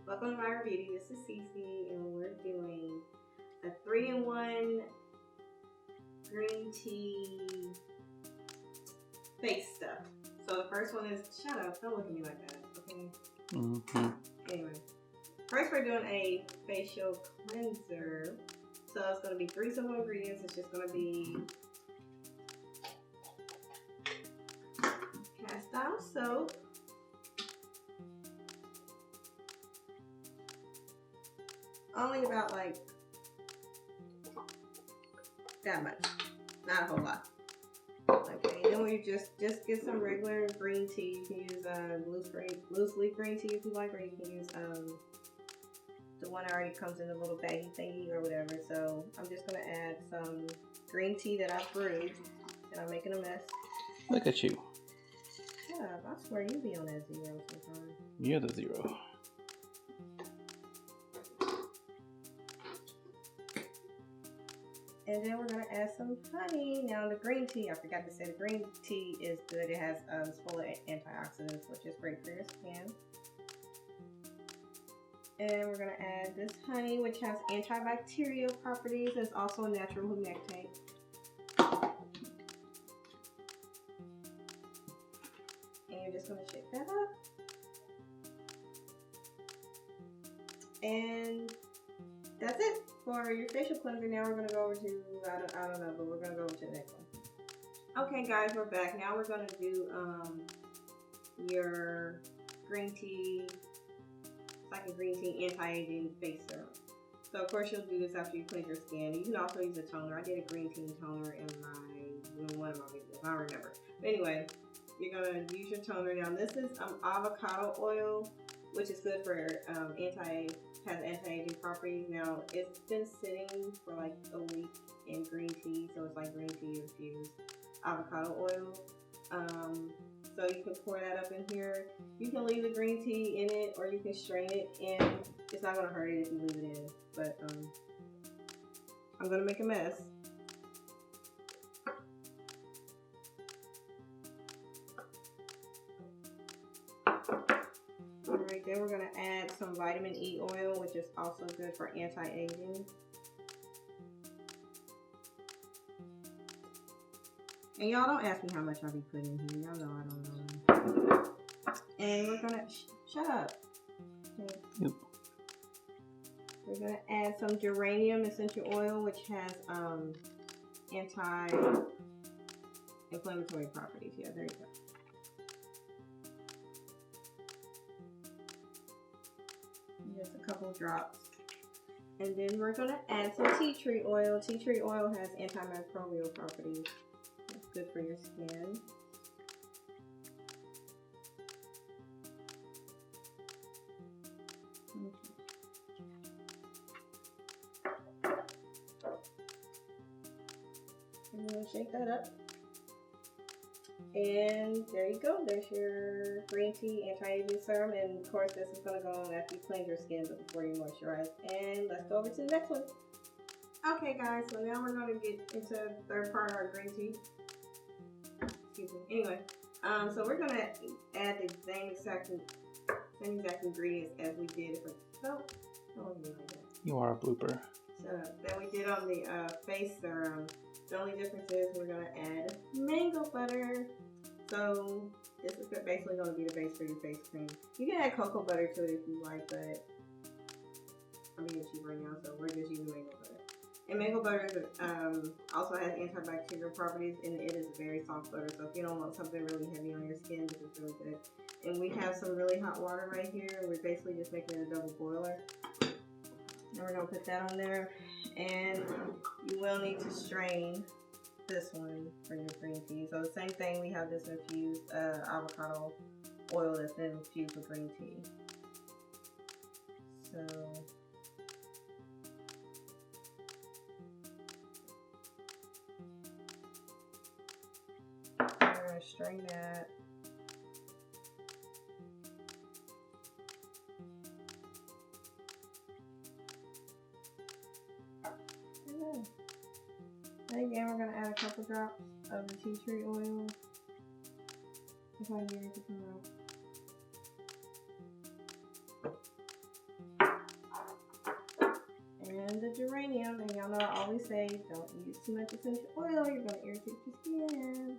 Welcome to My Beauty. This is Cece, and we're doing a 3-in-1 green tea face stuff. So the first one is, shut up, don't look at me like that, okay? Anyway, first we're doing a facial cleanser. So it's going to be 3 simple ingredients. It's just going to be Castile soap, only about like that much, not a whole lot. Okay, then we just get some regular green tea. You can use loose leaf green tea if you like, or you can use the one that already comes in a little baggy thingy or whatever. So I'm just gonna add some green tea that I've brewed, and I'm making a mess. Look at you. Yeah, I swear you be on that 0 sometimes. You're the 0. And then we're gonna add some honey. Now the green tea, I forgot to say, the green tea is good. It has it's full of antioxidants, which is great for your skin. And we're gonna add this honey, which has antibacterial properties. It's also a natural humectant. And you're just gonna shake that up. And that's it for your facial cleanser. Now we're gonna go over to, I don't know, but we're gonna go over to the next one. Okay guys, we're back. Now we're gonna do your green tea, it's like a green tea anti-aging face serum. So of course you'll do this after you cleanse your skin. You can also use a toner. I did a green tea toner in one of my videos, I don't remember. But anyway, you're gonna use your toner. Now this is avocado oil, which is good for has anti-aging properties. Now it's been sitting for like a week in green tea, so it's like green tea infused avocado oil. So you can pour that up in here. You can leave the green tea in it, or you can strain it, and it's not gonna hurt it if you leave it in. But I'm gonna make a mess. Alright, then we're going to add some vitamin E oil, which is also good for anti-aging. And y'all don't ask me how much I be putting in here. Y'all know I don't know. And we're going to, shut up. Okay. Yep. We're going to add some geranium essential oil, which has anti-inflammatory properties. Yeah, there you go. Just a couple drops. And then we're going to add some tea tree oil. Tea tree oil has antimicrobial properties. It's good for your skin. I'm going to shake that up. And there you go. There's your green tea anti-aging serum. And of course, this is going to go on after you cleanse your skin, but before you moisturize. And let's go over to the next one. Okay, guys. So now we're going to get into the third part of our green tea. Excuse me. Anyway, so we're going to add the same exact ingredients as we did for soap. Don't do like that. You are a blooper. So that we did on the face serum. The only difference is we're going to add mango butter. So this is basically going to be the base for your face cream. You can add cocoa butter to it if you like, but I'm being cheap right now, so we're just using mango butter. And mango butter also has antibacterial properties, and it is very soft butter. So if you don't want something really heavy on your skin, this is really good. And we have some really hot water right here. We're basically just making a double boiler. And we're going to put that on there. And you will need to strain this one for your green tea. So the same thing, we have this infused avocado oil that's been infused with green tea. So we're going to strain that. And again, we're going to add a couple drops of the tea tree oil. If I can get it to come out. of geranium. And y'all know I always say don't use too much essential oil, you're gonna irritate your skin.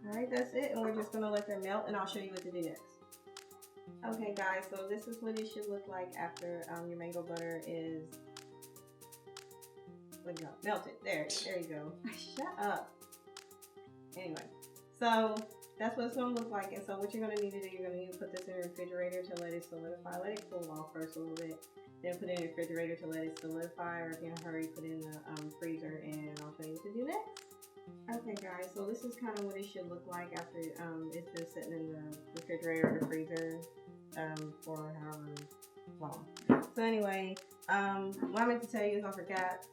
Alright, that's it, and we're just gonna let that melt, and I'll show you what to do next. Okay guys, so this is what it should look like after your mango butter is melted. There you go. Shut up. Anyway, so that's what it's gonna look like. And so what you're gonna need to do, you're gonna need to put this in the refrigerator to let it solidify. Let it cool off first a little bit. Then put it in the refrigerator to let it solidify, or if you're in a hurry, put it in the freezer, and I'll show you what to do next. Okay guys, so this is kind of what it should look like after it's been sitting in the refrigerator or the freezer for however long. So anyway, what I meant to tell you is I forgot to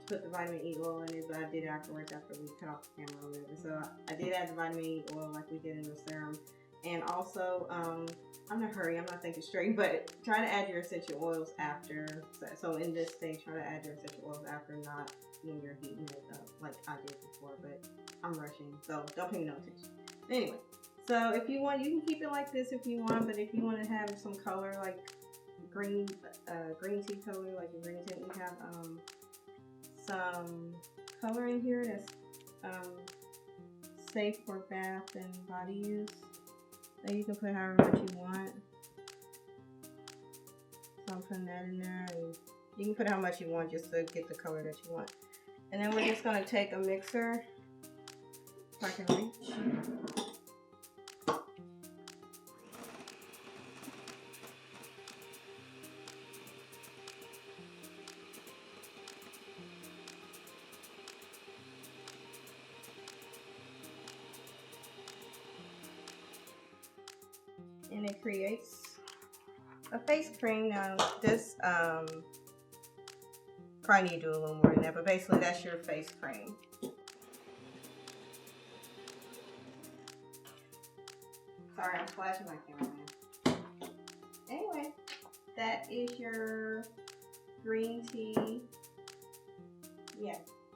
put the vitamin E oil in it, but I did it afterwards after we cut off the camera or whatever. So I did add the vitamin E oil like we did in the serum. And also, I'm in a hurry, I'm not thinking straight, but try to add your essential oils after. So in this stage, try to add your essential oils after, not when you're heating it up like I did before, but I'm rushing, so don't pay me no attention. Anyway, so if you want, you can keep it like this if you want, but if you want to have some color, like green tea color, like a green tea, you have some color in here that's safe for bath and body use. So you can put however much you want. So I'm putting that in there, and you can put how much you want just to get the color that you want. And then we're just going to take a mixer, if I can reach. And it creates a face cream. Now this probably need to do a little more than that, but basically that's your face cream. Sorry, I'm flashing my camera. Anyway, that is your green tea,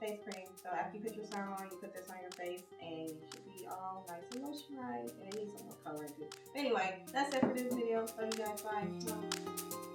face cream. So after you put your serum on, you put this on your face, and you should be all nice and moisturized, and it needs some more color into it. Anyway, that's it for this video. Love you guys. Bye.